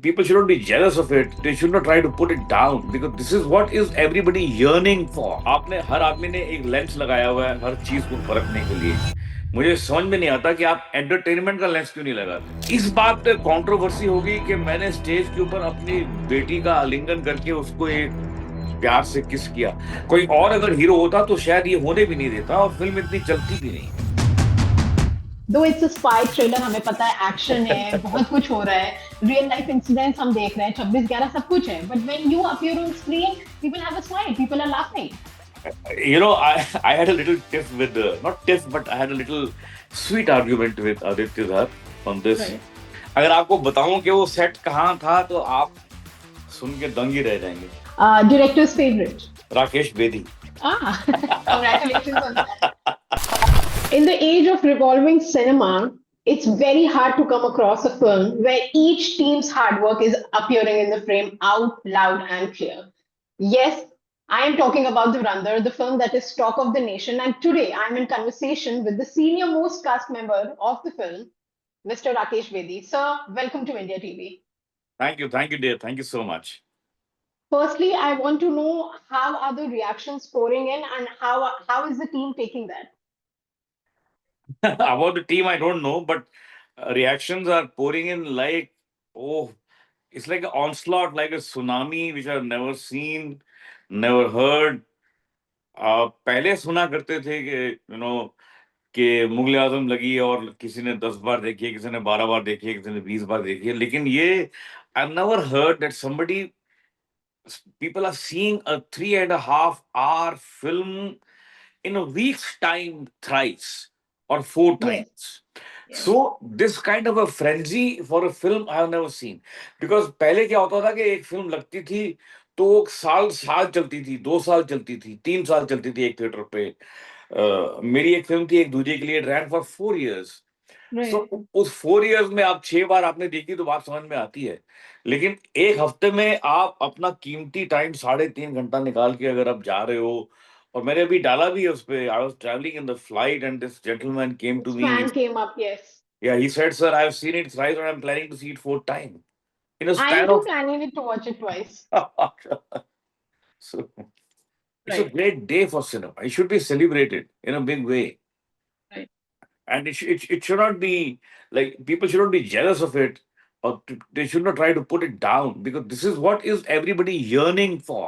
people shouldn't be jealous of it. They should not try to put it down because this is what is everybody yearning for. आपने हर आदमी ने एक lens लगाया हुआ है हर चीज को परखने के लिए. मुझे समझ में नहीं आता कि आप एंटरटेनमेंट का लेंस क्यों नहीं लगाते. इस बात पे कंट्रोवर्सी होगी कि मैंने स्टेज के ऊपर अपनी बेटी का आलिंगन करके उसको एक प्यार से किस किया. कोई और अगर हीरो होता तो शायद ये होने भी नहीं देता और फिल्म इतनी चलती भी नहीं. दो इट्स अ स्पाई थ्रिलर, हमें पता है एक्शन है, बहुत कुछ हो रहा है, रियल लाइफ इंसिडेंट्स हम देख रहे हैं, 26/11 सब कुछ है, but when you appear on screen people have a smile, people are laughing. I had a little tiff with not tiff, but I had a little sweet argument with Aditya Dhar on this. Right. अगर आपको बताऊं कि वो set कहाँ था तो आप सुन के दंग ही रह जाएंगे. Director's favorite. Rakesh Bedi. Congratulations on that. In the age of revolving cinema, it's very hard to come across a film where each team's hard work is appearing in the frame out loud and clear. Yes, I am talking about Dhurandhar, the film that is talk of the nation, and today I am in conversation with the senior most cast member of the film, Mr. Rakesh Bedi. Sir, welcome to India TV. Thank you, dear. Thank you so much. Firstly, I want to know how are the reactions pouring in and how is the team taking that? About the team, I don't know, but reactions are pouring in like, oh, it's like an onslaught, like a tsunami, which I've never seen, never heard. पहले सुना करते थे कि कि मुगल आजम लगी और किसी ने 10 बार देखी है, किसी ने 12 बार देखी है, किसी ने 20 बार देखी है, लेकिन ये I never heard that somebody people are seeing a 3.5 hour film in a week's time thrice or four Yes. times. Yes. So this kind of a frenzy for a film I have never seen. Because पहले क्या होता था कि एक film लगती थी तो साल साल चलती थी, 2 साल चलती थी, 3 साल चलती थी एक थिएटर पे. मेरी एक फिल्म थी एक दूजे के लिए, ran for 4 years. So Right. उस 4 years में आप 6 बार आपने देखी तो बात समझ में आती है. लेकिन एक हफ्ते में आप अपना कीमती टाइम 3.5 घंटा निकाल के अगर आप जा रहे हो, और मैंने अभी डाला भी है उस पे, I was travelling in the flight and this gentleman came to This me. fan came up, yes. Yeah he said sir I have seen it thrice and I am planning to see it fourth time in a I'm span too of. planning it to watch it twice. So it's a Right. great day for cinema. It should be celebrated in a big way. Right. And it should not be like people should not be jealous of it, or they should not try to put it down because this is what is everybody yearning for.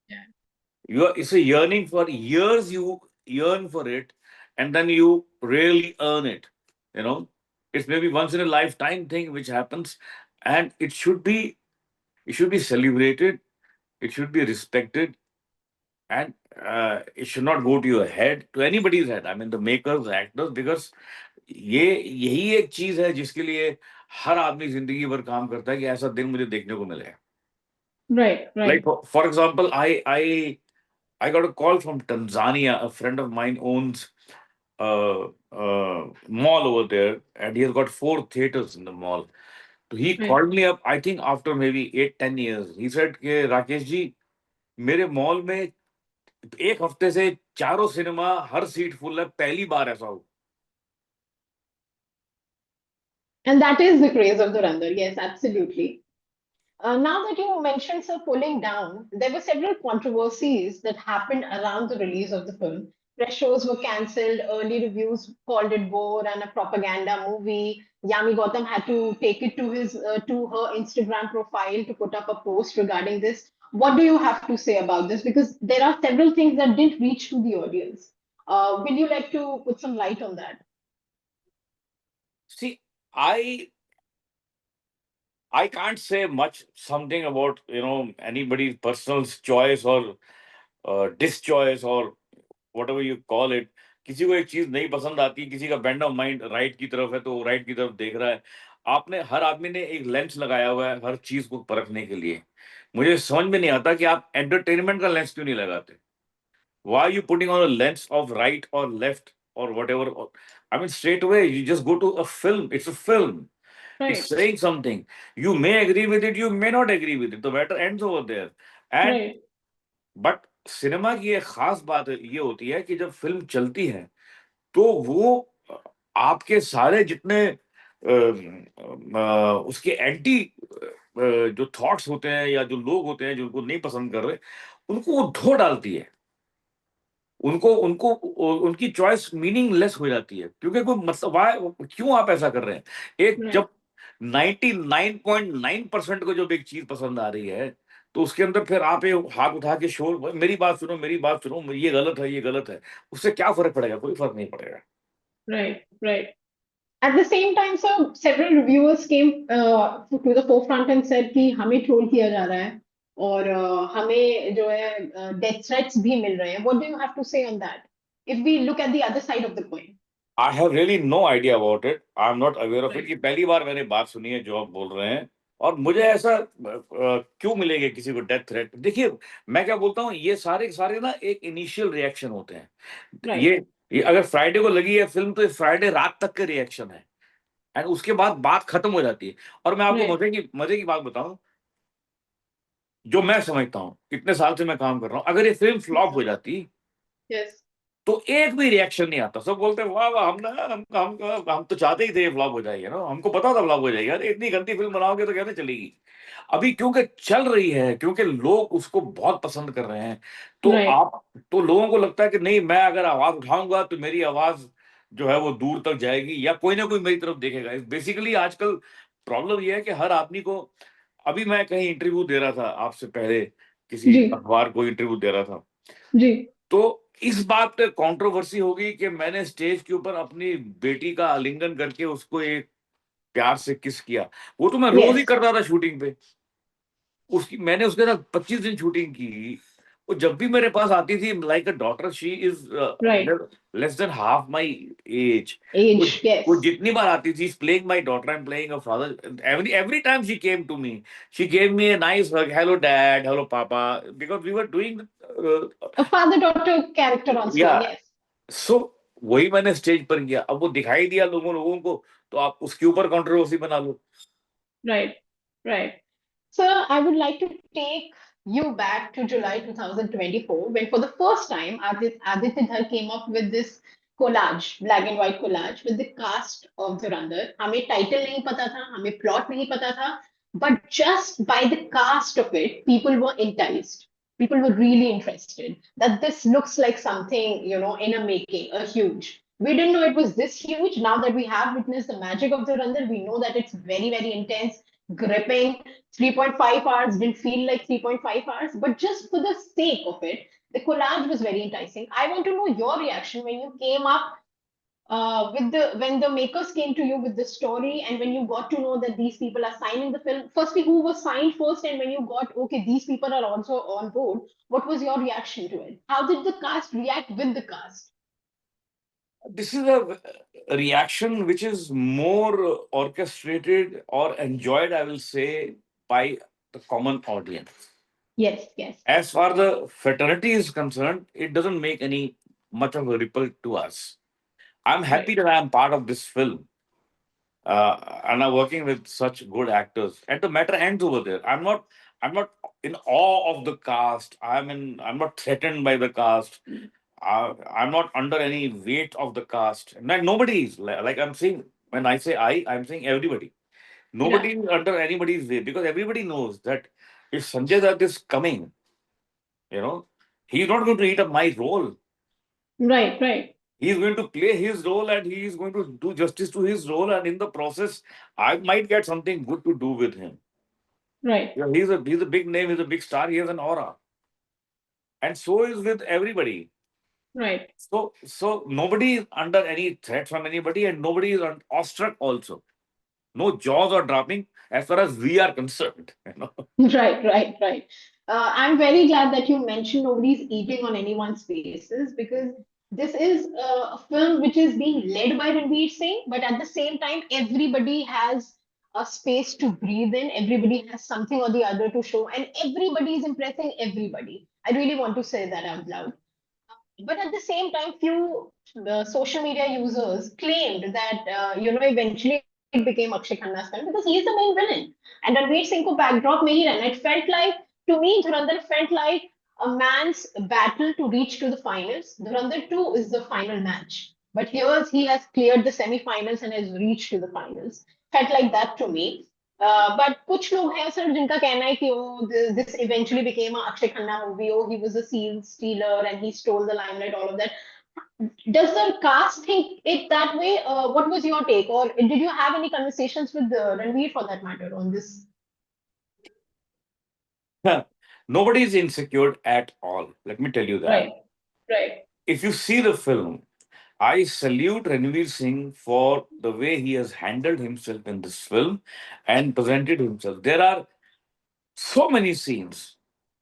Yeah. It's a yearning for years. You yearn for it, and then you really earn it. You know, it's maybe once in a lifetime thing which happens, and it should be celebrated. It should be respected, and it should not go to your head, to anybody's head. I mean, the makers, the actors, because ये यही एक चीज है जिसके लिए हर आदमी जिंदगी भर काम करता है कि ऐसा दिन मुझे देखने को मिले. Right. Like Right. for example, I got a call from Tanzania. A friend of mine owns a mall over there, and he has got 4 theaters in the mall. So he Right. called me up, I think after maybe 8-10 years. He said कि राकेश जी, मेरे mall में एक हफ्ते से चारों cinema हर seat full है, पहली बार ऐसा हो. And that is the craze of Dhurandhar. Yes, absolutely. Now that you mentioned sir pulling down, there were several controversies that happened around the release of the film. Press shows were cancelled, early reviews called it bore and a propaganda movie. Yami Gautam had to take it to her Instagram profile to put up a post regarding this. What do you have to say about this? Because there are several things that didn't reach to the audience. Will you like to put some light on that? See, I can't say much something about anybody's personal choice or dischoice or whatever you call it. किसी को एक चीज नहीं पसंद आती, किसी का band of mind right की तरफ है तो वो राइट की तरफ देख रहा है. आपने हर आदमी ने एक लेंस लगाया हुआ है हर चीज को परखने के लिए. मुझे समझ में नहीं आता कि आप एंटरटेनमेंट का लेंस क्यों नहीं लगाते. Why are you putting on a lens of right or left or whatever? I mean, straight away, you just go to a film. It's a film. It's Right, saying something. You may agree with it, you may not agree with it. The matter ends over there. And right. But cinema की एक खास बात ये होती है कि जब film चलती है तो वो आपके सारे जितने उसके एंटी जो थॉट्स होते हैं या जो लोग होते हैं जो उनको नहीं पसंद कर रहे, उनको वो धो डालती है। उनको उनको उनकी चॉइस मीनिंगलेस हो जाती है, क्योंकि कोई मतलब व्हाई, क्यों आप ऐसा कर रहे हैं? एक Right. जब 99.9% को जब एक चीज पसंद आ रही है, तो उसके अंदर फिर आप ये हाथ उठा के शोर, मेरी बात सुनो, मेरी बात सुनो, ये गलत है, ये गलत है, उससे क्या फर्क पड़ेगा? कोई फर्क नहीं पड़ेगा। Right. Right. At the same time, so several reviewers came to the forefront and said कि हमें ट्रोल किया जा रहा है और हमें जो है death threats भी मिल रहे हैं. What do you have to say on that? If we look at the other side of the coin. I have really no idea about it, I am not aware of it. Right. कि पहली बार मैंने बात सुनी है जो आप बोल रहे हैं, और मुझे ऐसा क्यों मिलेगा किसी को डेथ थ्रेट? देखिए, मैं क्या बोलता हूँ, ये सारे के सारे ना एक इनिशियल रिएक्शन होते हैं। Right. ये अगर फ्राइडे को लगी है फिल्म, तो फ्राइडे रात तक के रिएक्शन है, एंड उसके बाद बात खत्म हो जाती है। और मैं आपको Right. मजे की बात बताऊं, जो मैं समझता हूँ, इतने साल से मैं काम कर रहा हूँ, अगर ये फिल्म फ्लॉप हो जाती, Yes. तो एक भी रिएक्शन नहीं आता। सब बोलते हैं वाह वाह, हम तो चाहते ही थे फ्लॉप हो जाएगी ना, हमको पता था फ्लॉप हो जाएगी, अरे इतनी गंदी फिल्म बनाओगे तो कैसे चलेगी? अभी क्योंकि चल रही है, क्योंकि लोग उसको बहुत पसंद कर रहे हैं, तो Right. आप, तो लोगों को लगता है कि नहीं, मैं अगर आवाज उठाऊंगा तो मेरी आवाज जो है वो दूर तक जाएगी, या कोई ना कोई मेरी तरफ देखेगा। बेसिकली आजकल प्रॉब्लम यह है कि हर आदमी को, अभी मैं कहीं इंटरव्यू दे रहा था आपसे पहले, किसी जी. अखबार को इंटरव्यू दे रहा था, जी. तो इस बात पे कंट्रोवर्सी होगी कि मैंने स्टेज के ऊपर अपनी बेटी का आलिंगन करके उसको एक प्यार से किस किया। वो तो मैं रोज ही Yes. करता था शूटिंग पे। उसकी मैंने उसके साथ 25 दिन शूटिंग की। वो जब भी मेरे पास आती थी, like a daughter, she is Right. Less than half my age. वो Age. वो Yes. जितनी बार आती थी, playing my daughter, I am playing a father, every time she came to me, she gave me a nice hug, hello dad, hello papa, because we were doing A father-daughter character on या screen. Yes. So वही मैंने stage पर किया। अब वो दिखाई दिया लोगों को, तो आप उसके ऊपर कंट्रोवर्सी बना लो। Right. Right. So I would like to take you back to July 2024 when for the first time Aditya Dhar came up with this collage, black and white collage with the cast of Dhurandhar. हमें title नहीं पता था, हमें plot नहीं पता था, but just by the cast of it, people were enticed. People were really interested that this looks like something, in a making, a huge. We didn't know it was this huge. Now that we have witnessed the magic of Dhurandhar, we know that it's very, very intense, gripping. 3.5 hours didn't feel like 3.5 hours, but just for the sake of it, the collage was very enticing. I want to know your reaction when you came up with when the makers came to you with the story and when you got to know that these people are signing the film. Firstly, who was signed first, and when you got, okay, these people are also on board, what was your reaction to it? How did the cast react with the cast? This is a reaction which is more orchestrated or enjoyed, I will say, by the common audience. Yes, yes. As far the fraternity is concerned, it doesn't make any much of a ripple to us. I'm happy Right. that I'm part of this film, and I'm working with such good actors. And the matter ends over there. I'm not in awe of the cast. I'm not threatened by the cast. I'm not under any weight of the cast. And nobody is, like I'm saying, when I say I'm saying everybody. Yeah. Nobody is under anybody's weight, because everybody knows that if Sanjay Dutt is coming, you know, he's not going to eat up my role. Right, right, He's going to play his role, and he is going to do justice to his role. And in the process, I might get something good to do with him. right, Yeah, he's a big name, he's a big star, he has an aura. And so is with everybody. right. So nobody is under any threat from anybody, and nobody is awestruck also. No jaws are dropping as far as we are concerned. Right, right, right. I'm very glad that you mentioned nobody's eating on anyone's faces because this is a film which is being led by Ranveer Singh, but at the same time, everybody has a space to breathe in. Everybody has something or the other to show, and everybody is impressing everybody. I really want to say that out loud. But at the same time, few social media users claimed that eventually it became Akshay Khanna's film because he is the main villain. And Ranveer Singh ko backdrop mein hi rehna. It felt like, to me, Dhurandhar felt like a man's battle to reach to the finals. Dhurandhar 2 is the final match. But here he has cleared the semi-finals and has reached to the finals. Felt like that to me. But कुछ लोग हैं sir जिनका कहना है कि oh this eventually became a Akshaye Khanna movie, oh he was a scene stealer and he stole the limelight, all of that. Does the cast think it that way? What was your take, or did you have any conversations with Ranveer for that matter on this? Nobody is insecure at all. Let me tell you that. Right, right, If you see the film, I salute Ranveer Singh for the way he has handled himself in this film and presented himself. There are so many scenes.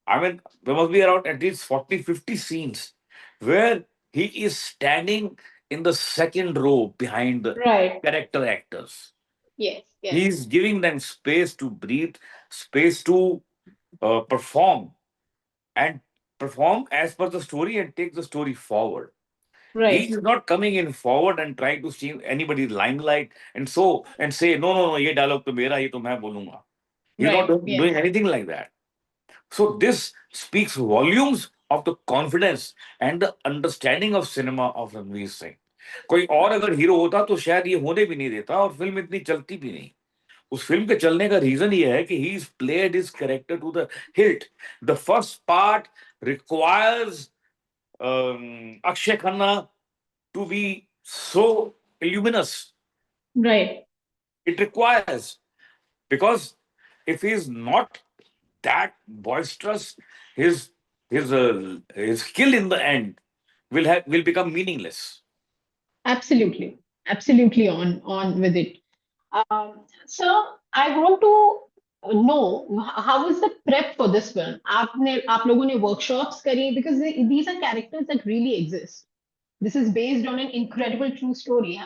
I mean, there must be around at least 40, 50 scenes where he is standing in the second row behind the right. character actors. Yes, He yes, is giving them space to breathe, space to perform, and perform as per the story and take the story forward. He right, is not coming in forward and trying to see anybody's limelight and say, no, no, no, ye dialogue to mera, ye to main bolunga. He's not right. doing Yes, anything like that. So this speaks volumes of the confidence and the understanding of cinema of Ranveer Singh. कोई और अगर hero होता तो शायद ये होने भी नहीं देता और फिल्म इतनी चलती भी नहीं. उस फिल्म के चलने का रीजन ये है कि he is played his character to the hilt. The first part requires Akshay Khanna to be so luminous. right. It requires, because if he is not that boisterous, his his skill in the end will become meaningless. Absolutely, absolutely on with it. So I want to know how was the prep for this film? आप लोगों ने workshops करी, because these are characters that really exist. This is based on an incredible true story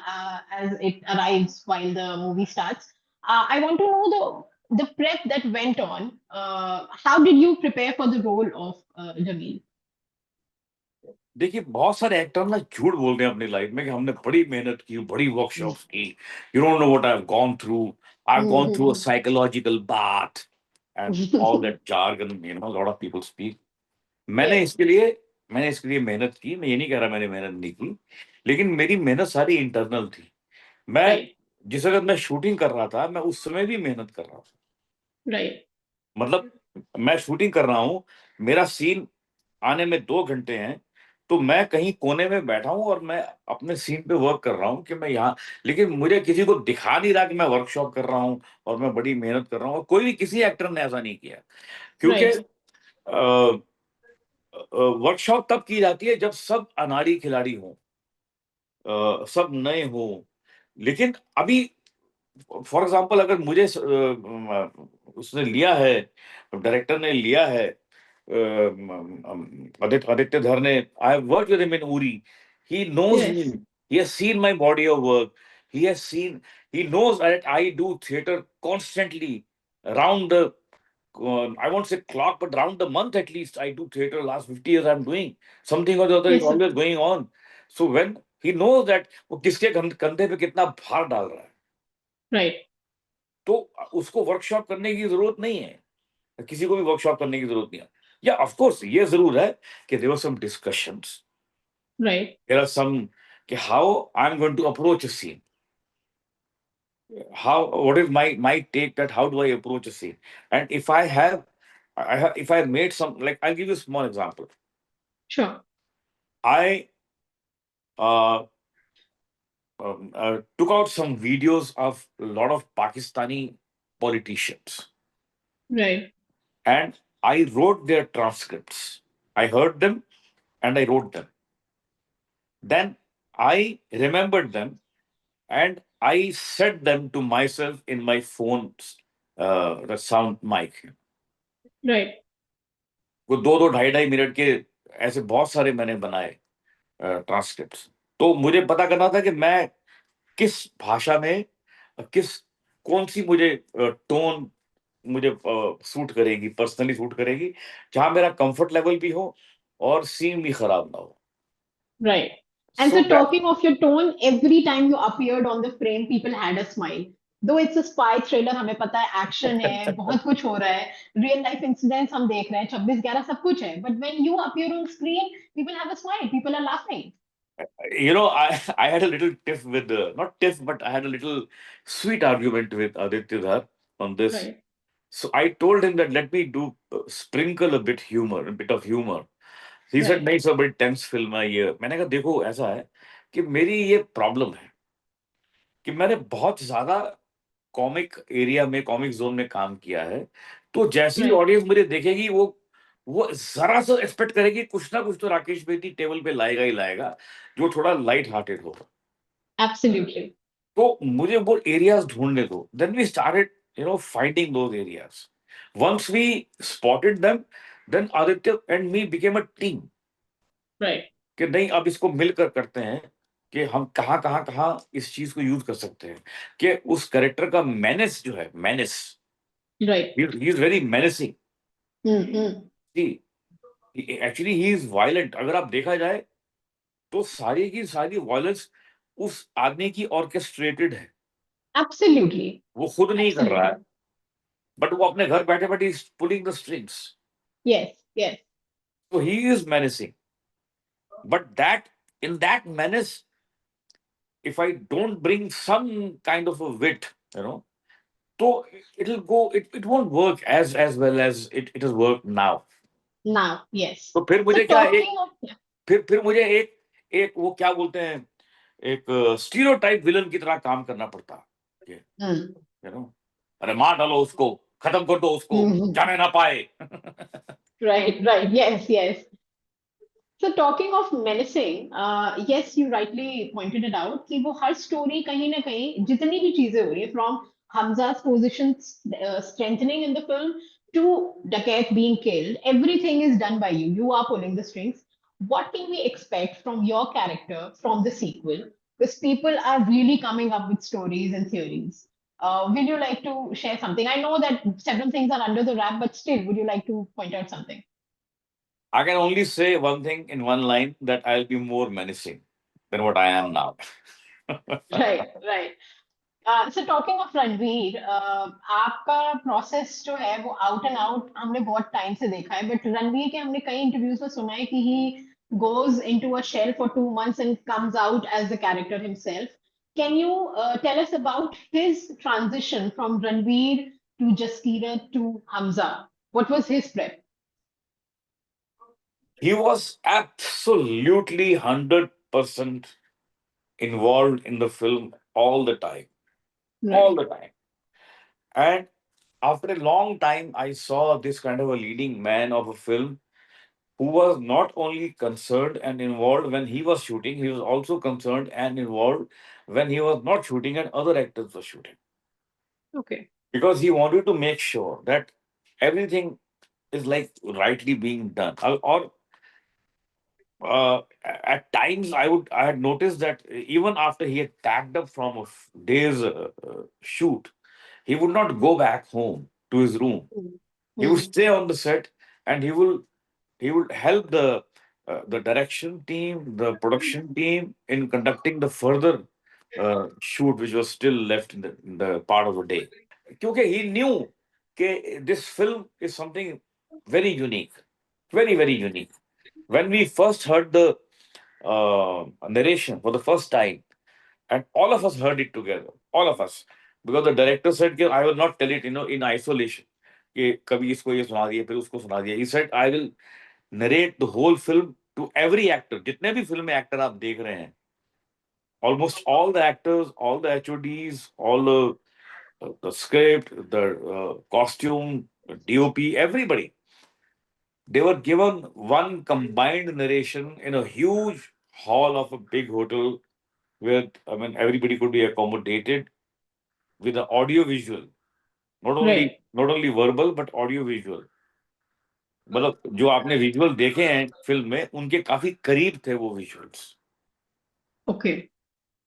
as it arrives while the movie starts. I want to know the prep that went on. How did you prepare for the role of Jamil? देखिए बहुत सारे actor ना झूठ बोल रहे हैं अपनी life में कि हमने बड़ी मेहनत की, बड़ी वर्कशॉप्स की. You don't know what I have gone through. I have gone through a psychological bath and all that jargon, lot of people speak. मैंने Yes, इसके लिए मैंने इसके लिए मेहनत की. मैं ये नहीं कह रहा मैंने मेहनत नहीं की, लेकिन मेरी मेहनत सारी इंटरनल थी. मैं right, जिस वक्त मैं शूटिंग कर रहा था, मैं उस समय भी मेहनत कर रहा था. right, मतलब मैं शूटिंग कर रहा हूँ, मेरा सीन आने में 2 घंटे हैं, तो मैं कहीं कोने में बैठा हूँ और मैं अपने सीन पे वर्क कर रहा हूँ कि मैं यहाँ. लेकिन मुझे किसी को दिखा नहीं रहा कि मैं वर्कशॉप कर रहा हूँ और मैं बड़ी मेहनत कर रहा हूँ. और कोई भी किसी एक्टर ने ऐसा नहीं किया, क्योंकि right. वर्कशॉप तब की जाती है जब सब अनाड़ी खिलाड़ी हों, सब नए हों. लेकिन अभी फॉर एग्जांपल अगर मुझे उसने लिया है, डायरेक्टर ने लिया है, आदित्य धर ने. I have worked with him in Uri. He knows me. Yes, he has seen my body of work. He has seen. He knows that I do theatre constantly around the I won't say clock, but round the month at least. I do theater. Last 50 years I'm doing something or the other is yes, sir. always going on. So when he knows that वो किसके कंधे पे कितना भार डाल रहा है, Right, तो उसको वर्कशॉप करने की जरूरत नहीं है. किसी को भी वर्कशॉप करने की जरूरत नहीं है. या ऑफ कोर्स ये जरूर है कि there were some discussions. right, there are some कि how I am going to approach a scene. How, what is my take, that how do I approach a scene? And if if I made some, like, I'll give you a small example. sure, I took out some videos of a lot of Pakistani politicians, right, and I wrote their transcripts. I heard them and I wrote them. Then I remembered them and I said them to myself in my phone's the sound mic. right, वो 2-2 2.5 2.5 minute के ऐसे बहुत सारे मैंने बनाए transcripts. तो मुझे पता करना था कि मैं किस भाषा में, किस कौन सी मुझे टोन मुझे सूट करेगी, पर्सनली सूट करेगी, जहां मेरा कंफर्ट लेवल भी हो और सीन भी खराब ना हो. right. And so so, that talking of your tone, every time you appeared on the frame, people had a smile. Though it's a spy thriller, हमें पता है action है, बहुत कुछ हो रहा है, real life incidents हम देख रहे हैं, 26/11 सब कुछ है. But when you appear on screen, people have a smile, people are laughing. I had a little tiff with not tiff, but I had a little sweet argument with Aditya Dhar. on this. Right. So I told him that let me do sprinkle a bit of humor. He said Right. नहीं sir बड़ी tense film है ये. मैंने कहा देखो ऐसा है कि मेरी ये प्रॉब्लम है कि मैंने बहुत ज्यादा कॉमिक जोन में काम किया है. तो जैसी Right. ऑडियंस मुझे देखेगी वो जरा सा एक्सपेक्ट करेगी कुछ ना कुछ तो राकेश बेदी टेबल पे लाएगा ही लाएगा जो थोड़ा लाइट हार्टेड हो. Absolutely. तो मुझे वो एरियाज ढूंढने दो. Then we started finding those areas. Once we spotted them, then Aditya and me became a team Right. कि नहीं अब इसको मिलकर करते हैं कि हम कहाँ इस चीज को यूज कर सकते हैं कि उस कैरेक्टर का मैनेस जो है menace, Right. He is very menacing. Mm-hmm. Actually he is violent. अगर आप देखा जाए तो सारी की सारी वायलेंस उस आदमी की ऑर्केस्ट्रेटेड है. Absolutely. वो खुद नहीं कर रहा है Absolutely. बट वो अपने घर बैठे बैठे pulling the strings. Yes. Yes. So he is menacing. But that in that menace, if I don't bring some kind of a wit, so it'll go, it won't work as well as it has worked now. Now, yes. तो फिर So मुझे क्या एक talking of, yeah. फिर मुझे एक एक वो क्या बोलते हैं एक स्टीरियोटाइप विलन की तरह काम करना पड़ता है. Mm. अरे मार डालो उसको, खत्म कर दो उसको, Mhm. जाने ना पाए. Right, right. Yes, yes. So talking of menacing, yes, you rightly pointed it out कि वो हर story कहीं ना कहीं जितनी भी चीजें हो रही है from Hamza's position strengthening in the film to Dakat being killed, everything is done by you. You are pulling the strings. What can we expect from your character from the sequel? Because people are really coming up with stories and theories. Will you like to share something? I know that several things are under the wrap, but still, would you like to point out something? I can only say one thing in one line that I'll be more menacing than what I am now. Right, right. So talking of Ranveer, आपका process जो है वो out and out हमने बहुत time से देखा है but Ranveer के हमने कई इंटरव्यूज में सुना है कि ही goes into a shell for 2 months and comes out as the character himself. Can you tell us about his transition from Ranveer to Jaskira to Hamza? What was his prep? He was absolutely 100% involved in the film all the time. All Right, the time. And after a long time, I saw this kind of a leading man of a film who was not only concerned and involved when he was shooting, he was also concerned and involved when he was not shooting and other actors were shooting. okay. Because he wanted to make sure that everything is like rightly being done. Or at times I had noticed that even after he had packed up from a day's shoot, he would not go back home to his room. Hmm. He would Hmm. stay on the set and he would help the direction team, the production team in conducting the further shoot, which was still left in the part of the day. Because he knew that this film is something very unique, very very unique. When we first heard the narration for the first time, and all of us heard it together, all of us, because the director said, I will not tell it, in isolation. कि कभी इसको ये सुना दिया फिर उसको सुना दिया. He said, I will narrate the whole film to every actor. जितने भी फिल्म में एक्टर आप देख रहे हैं, almost all the actors, all the HODs, all the script, the costume, the DOP, everybody, they were given one combined narration in a huge hall of a big hotel where everybody could be accommodated with the audio visual, not only Right. not only verbal but audio visual. मतलब जो आपने visual देखे हैं film में उनके काफी करीब थे वो विजुअल्स. Okay.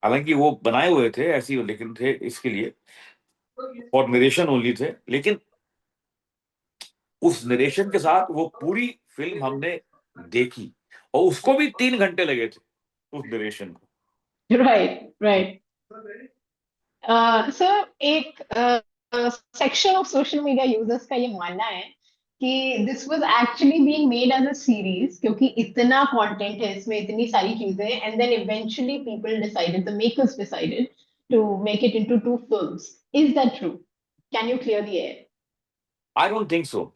हालांकि वो बनाए हुए थे ऐसे ही लेकिन थे इसके लिए और नरेशन ओनली थे, लेकिन उस नरेशन के साथ वो पूरी फिल्म हमने देखी और उसको भी 3 घंटे लगे थे उस नरेशन को. Right, right. सर एक section of social media users का ये मानना है कि this was actually being made as a series क्योंकि इतना कंटेंट है इसमें, इतनी सारी चीजें, and then eventually people decided, the makers decided to make it into 2 films. Is that true? Can you clear the air? I don't think so.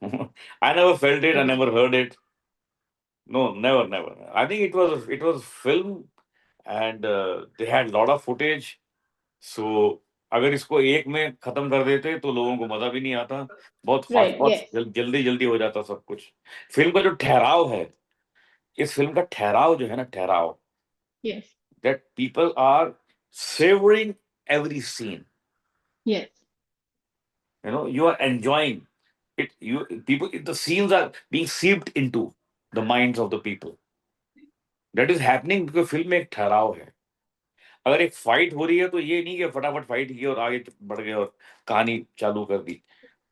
I never felt it. I Okay. never heard it. No, never, never. I think it was film, and they had lot of footage. So अगर इसको एक में खत्म कर देते तो लोगों को मजा भी नहीं आता। बहुत फास्ट Right. Fast Yes. जल्दी जल्दी हो जाता सब कुछ। फिल्म का जो ठहराव है, इस फिल्म का ठहराव जो है ना, ठहराव, Yes. that people are savoring every scene. Yes. You are enjoying it. The scenes are being seeped into the minds of the people. That is happening because film में एक ठहराव है। अगर एक फाइट हो रही है तो ये नहीं कि फटाफट फाइट की और आगे बढ़ गए और कहानी चालू कर दी।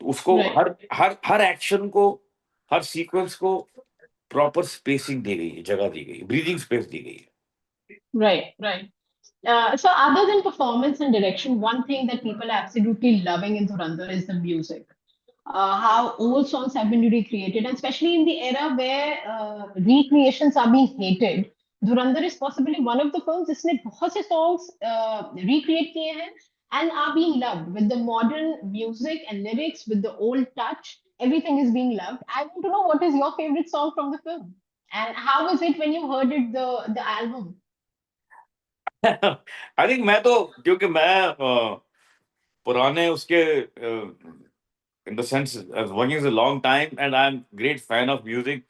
तो उसको Right. हर हर हर एक्शन को, हर सीक्वेंस को प्रॉपर स्पेसिंग दी गई है, जगह दी गई है, ब्रीदिंग स्पेस दी गई है। Right. Right. So, other than performance and direction, one thing that people are absolutely loving in Dhurandhar is the music. How old songs have been recreated, and especially in the era where recreations are being hated. Dhurandhar is possibly one of the films जिसने बहुत से songs recreate किए हैं and are being loved with the modern music and lyrics, with the old touch. Everything is being loved. I want to know what is your favorite song from the film, and how was it when you heard it the album? I think मैं तो, क्योंकि मैं पुराने उसके, in the sense working a long time and I am great fan of music.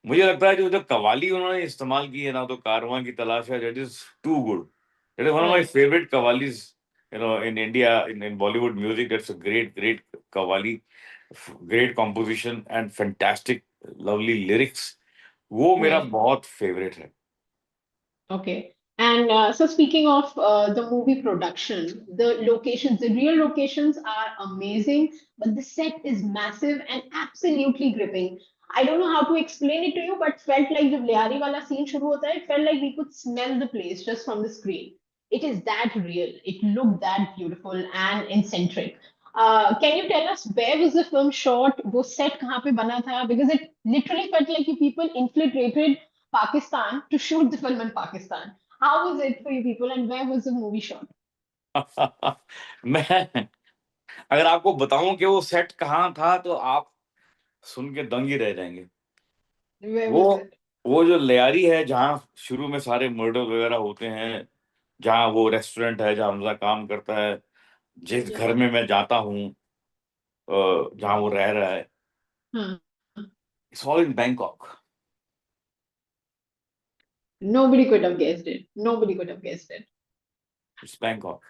मुझे लगता है जो जो कवाली उन्होंने इस्तेमाल की है ना, तो कारवां की तलाश है, that is too good. That is one of my Right. Favourite qawwalis, in India, in Bollywood music. That's a great great qawwali, great composition and fantastic lovely lyrics. वो मेरा Right. बहुत फेवरेट है। Okay. And so, speaking of the movie production, the locations, the real locations are amazing, but the set is massive and absolutely gripping. I don't know how to explain it to you, but felt like जब लियारी वाला scene शुरू होता है, it felt like we could smell the place just from the screen. It is that real. It looked that beautiful and eccentric. Can you tell us where was the film shot? वो set कहाँ पे बना था? Because it literally felt like you people infiltrated Pakistan to shoot the film in Pakistan. How was it for you people, and where was the movie shot? मैं अगर आपको बताऊं कि वो सेट कहाँ था तो आप सुन के दंग ही रह जाएंगे। Where वो was it? वो जो लियारी है, जहाँ शुरू में सारे मर्डर वगैरह होते हैं, जहाँ वो रेस्टोरेंट है जहाँ हमजा काम करता है, जिस Yes. घर में मैं जाता हूँ, जहाँ वो रह रहा है, Huh. It's all in Bangkok. Nobody could have guessed it. Nobody could have guessed it. It's Bangkok.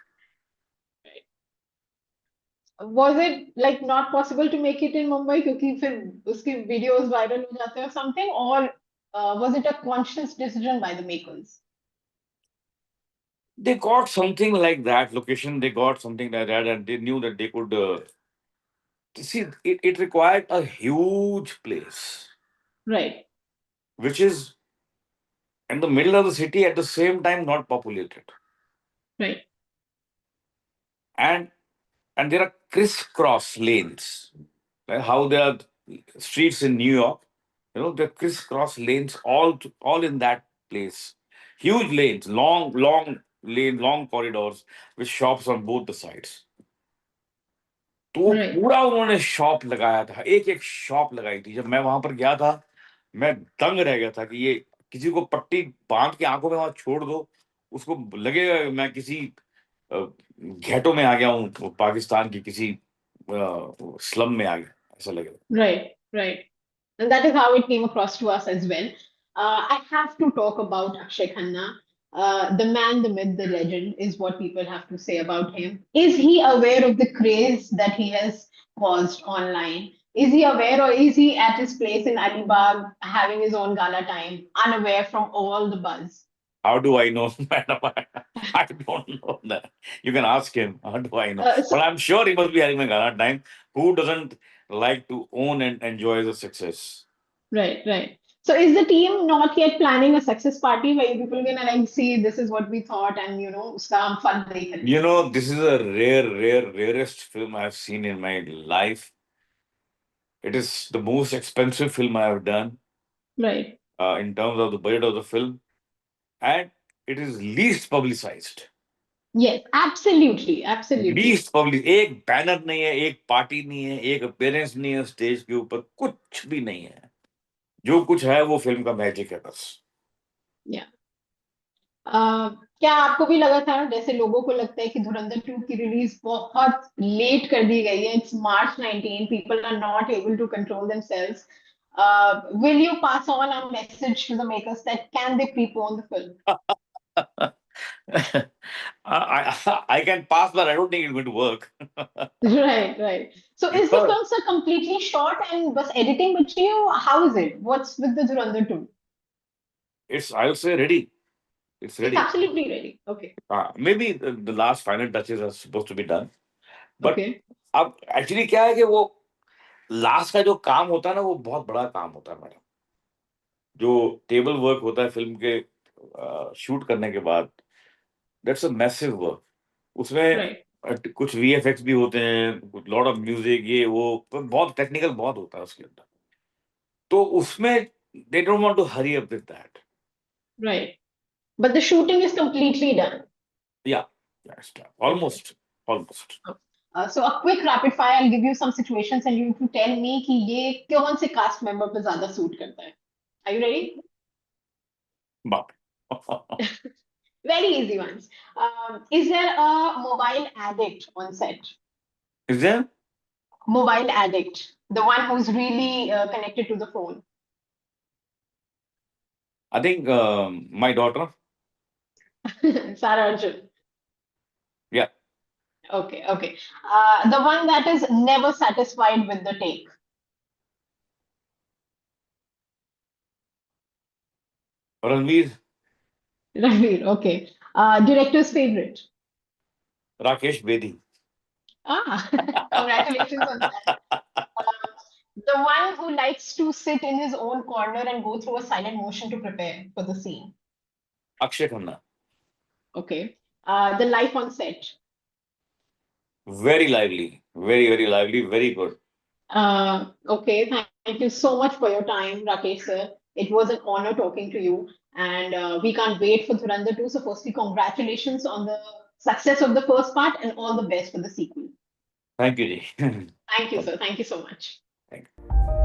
Was it like not possible to make it in Mumbai क्योंकि फिर उसकी videos viral हो जाते हैं or something, or was it a conscious decision by the makers? They got something like that location, they got something like that, and they knew that they could see it required a huge place, Right. which is in the middle of the city, at the same time not populated, Right. and there are crisscross lanes, like how there are streets in New York. There are crisscross lanes all in that place. Huge lanes, long corridors with shops on both the sides. तो वो Right. पूरा उन्होंने shop लगाया था, एक एक shop लगाई थी। जब मैं वहां पर गया था, मैं दंग रह गया था कि ये किसी को पट्टी बांध के आंखों में वहां छोड़ दो, उसको लगेगा कि मैं किसी घेटो में आ गया हूँ, वो पाकिस्तान की किसी स्लम में आ गया, ऐसा लगेगा। Right. Right. And that is how it came across to us as well. I have to talk about Akshay Khanna. The man, the myth, the legend is what people have to say about him. Is he aware of the craze that he has caused online? Is he aware, or is he at his place in Alibag having his own gala time, unaware from all the buzz? How do I know, madam? I don't know that. You can ask him. How do I know? Uh, so, But I'm sure he must be having a gala time. Who doesn't like to own and enjoy the success? right, right. So is the team not yet planning a success party where people are gonna like see this is what we thought and uska hum fun nahi karenge? This is a rarest film I've seen in my life. It is the most expensive film I have done Right. in terms of the budget of the film, and it is least publicized. Yes, absolutely, absolutely. Least public, एक banner नहीं है, एक party नहीं है, एक appearance नहीं है stage के ऊपर, कुछ भी नहीं है। जो कुछ है वो फिल्म का मैजिक है बस। Yeah. क्या आपको भी लगा था जैसे लोगों को लगता है कि धुरंधर 2 की रिलीज बहुत लेट कर दी गई है? It's March 19, people are not able to control themselves. Will you pass on a message to the makers that can they prepone the film? I can pass, but I don't think it's going to work. Right, right. So is the Because film sir completely shot and was editing material? How is it? What's with the Dhurandhar 2? it's, I would say, ready. It's It's ready. absolutely ready. Okay, Maybe the last final touches are supposed to be done. But okay, अब actually क्या है कि वो last का जो काम होता है ना, वो बहुत बड़ा काम होता है मैडम। जो टेबल वर्क होता है फिल्म के शूट करने के बाद, दैट्स अ मैसिव वर्क। उसमें right, कुछ वीएफएक्स भी होते हैं, कुछ लॉट ऑफ म्यूजिक, ये वो, तो बहुत टेक्निकल बहुत होता है उसके अंदर। तो उसमें they don't want to hurry up with that. right. But the shooting is completely done. या Okay. Almost almost. So a quick rapid fire. I'll give you some situations and you have to tell me कि ये कौन से cast member पे ज्यादा suit करता है. Are you ready? बाप Very easy ones. Is there a mobile addict on set? Is there? Mobile addict, the one who's really connected to the phone. I think my daughter. Sarah Arjun. या Okay, okay. The one that is never satisfied with the take. Ranveer. Ranveer, okay. Director's favorite. Rakesh Bedi. Ah, congratulations on that. The one who likes to sit in his own corner and go through a silent motion to prepare for the scene. Akshay Khanna. Okay. The life on set. Very lively, very very lively, very good. Okay. Thank you so much for your time, Rakesh sir. It was an honor talking to you. And we can't wait for Dhurandhar 2. So, firstly, congratulations on the success of the first part and all the best for the sequel. Thank you ji. Thank you, sir. Thank you so much. Thank you.